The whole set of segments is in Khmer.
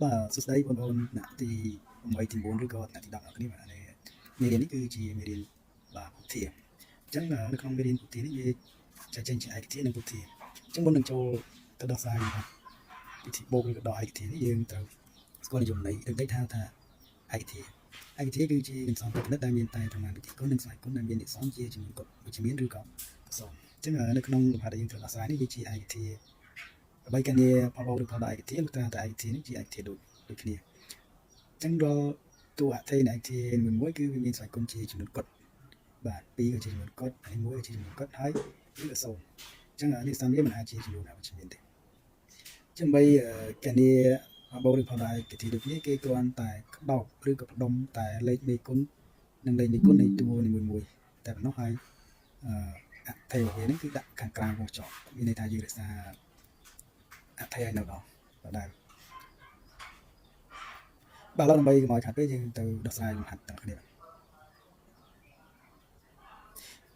បាទសួស្តីបងប្អូនអ្នកទី8ទី9ឬក៏អ្នកទី10អ្នកគ្នាបាទមេរៀននេះគឺជាមេរៀនបាទពុទ្ធាអញ្ចឹងនៅក្នុងមេរៀនពុទ្ធានេះវាចែកចេញជាឯកធាតុនិងពុទ្ធាអញ្ចឹងមុននឹងចូលទៅដោះស្រាយបាទពិធីបូកឬក៏ដកឯកធាតុនេះយើងត្រូវស្គាល់និយមន័យដឹងតិចថាឯកធាតុគឺជាអក្សរប្រណិតដែលមានតែប្រមាណវិធីគុណនិងស្វ័យគុណដែលមានអក្សរជាចំនួនកុដវិជ្ជមានឬក៏អក្សរអញ្ចឹងនៅក្នុងលំហាត់ដែលយើងត្រូវដោះស្រាយនេះវាជាឯកធាតុបីកញ្ញាផលបូកឬផលដកឯកធាតុគឺតែឯកធាតុនេះជាឯកធាតុដូចគ្នាអញ្ចឹងរាល់តួអត្ថេនៃឯកធាតុមួយគឺវាមានស្វ័យគុណជាចំនួនកុដបាទ2ក៏ជាចំនួនកុដហើយ1ក៏ជាចំនួនកុដហើយ2ក៏0អញ្ចឹងនេះស្ថានភាពមិនអាចជាចំនួនអវិជ្ជមានទេចឹងបីកញ្ញាបូកឬផលដកឯកធាតុដូចនេះគេគ្រាន់តែក្តោបឬក៏ផ្ដុំតែលេខមេគុណនិងលេខមេគុណនៃតួនីមួយៗតែប៉ុណ្ណោះហើយអត្ថេរបស់វានេះគឺដាក់ខាងក្រៅវងចប់មានន័យថាយើងរក្សាអត្ថេឲ្យនៅដល់បាទបាទឥឡូវដើម្បីកុំឲ្យខាត់ពេកយើងទៅដោះស្រាយលំហាត់ទាំងគ្នា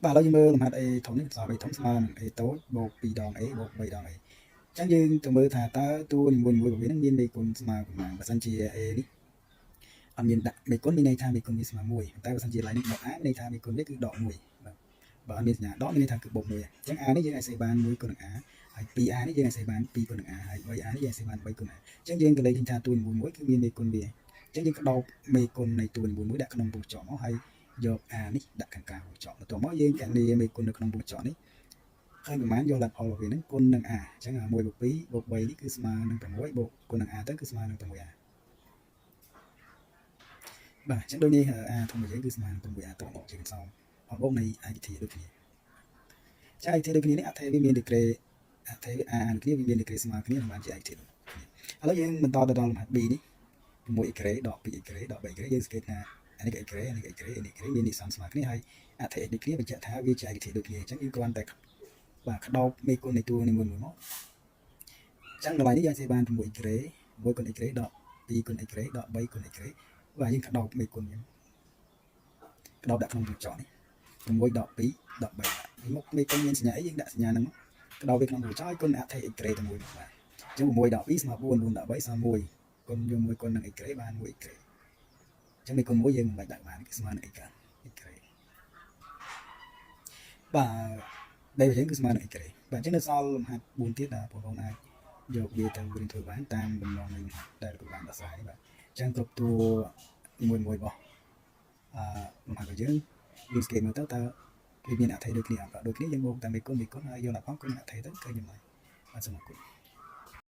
បាទឥឡូវយើងមើលលំហាត់ A ធំនេះអក្សរ A ធំស្មើនឹង A តូចបូក2ដង A បូក3ដង A អញ្ចឹងយើងទៅមើលថាតើតួនីមួយៗរបស់វានឹងមានមេគុណស្មើប៉ុន្មានបើសិនជា A នេះអត់មានដាក់មេគុណមានន័យថាមេគុណវាស្មើ1តែបើសិនជា line នេះដក A មានន័យថាមេគុណវាគឺដក1បាទបើអត់មានសញ្ញាដកមានន័យថាគឺបូក1អញ្ចឹង A នេះយើងអាចសេបាន1គុណនឹង A ហើយ 2A នេះយើងអាចសេបាន2គុណនឹង A ហើយ 3A នេះយើងសេបាន3គុណ A អញ្ចឹងយើងក៏លេខឃើញថាតួនីមួយៗគឺមានមេគុណវាអញ្ចឹងយើងក្តោបមេគុណនៃតួនីមួយៗដាក់ក្នុងវងចប់មកហើយយក A នេះដាក់ខាងក្រៅវងចប់បន្ទាប់មកយើងកណនីមេគុណនៅក្នុងវងចប់នេះឃើញប្រមាណយកលទ្ធផលរបស់វានឹងគុណនឹង A អញ្ចឹង1បូក2បូក3នេះគឺស្មើនឹង6បូកគុណនឹង A ទៅគឺស្មើនឹង 6A បាទអញ្ចឹងដូចនេះ A ធំរបស់យើងគឺស្មើនឹង 6A តមកជាអក្សរផលបូកនៃឯកធាតុដូចគ្នាចាឯកធាតុដូចគ្នានេះអត្ថេវាមានដឺក្រេអត្ថេ A នឹងគ្នាវាមានដឺក្រេស្មើគ្នានឹងបានជាឯកធាតុឥឡូវយើងបន្តទៅដល់លំហាត់ B នេះ6អ៊ីក្រេដក2អ៊ីក្រេដក3អ៊ីក្រេយើងសង្កេតថាអានេះក៏អ៊ីក្រេអានេះក៏អ៊ីក្រេអានេះអ៊ីក្រេមាននិស្សិតស្មើគ្នាហើយអត្ថេដូចគ្នាបញ្ជាក់ថាវាជាឯកធាតុដូចគ្នាអញ្ចឹងយើងគ្រាន់តែបាទក្តោបមេគុណនៃតួនីមួយៗមកអញ្ចឹងតម្លៃនេះយើងសេបាន6អ៊ីក្រេ1គុណអ៊ីក្រេដក2គុណអ៊ីក្រេដក3គុណអ៊ីក្រេបាទយើងក្តោបមេគុណយើងក្តោបដាក់ក្នុងវងចប់នេះ6ដក2ដក3មុខមេគុណមានសញ្ញាអីយើងដាក់សញ្ញាហ្នឹងក្តោបវាក្នុងវងចប់ឲ្យគុណអត្ថេអ៊ីក្រេទៅមួយបាទអញ្ចឹង6ដក2ស្មើ4 4ដក3ស្មើ1គុណយក1គុណនឹងអ៊ីក្រេបាន1អ៊ីក្រេអញ្ចឹងមេគុណ1យើងមិនបាច់ដាក់បានគឺស្មើនឹងអ៊ីក្រេបាទដែលយើងគឺស្មើនឹងអ៊ីក្រេបាទអញ្ចឹងនៅសល់លំហាត់4ទៀតដែលបងប្អូនអាចយកវាទៅរៀនធ្វើបានតាមបំណងនៃដែលគ្រូបានដោះស្រាយបាទអញ្ចឹងគ្រប់តួមួយរបស់លំហាត់របស់យើងសង្កេតមើលទៅតើវាមានអត្ថេដូចគ្នាអត់ដូចគ្នាយើងបូកតាមមេគុណហើយយកលទ្ធផលគុណអត្ថេទៅឃើញចំណុចបាទសូមអរគុណ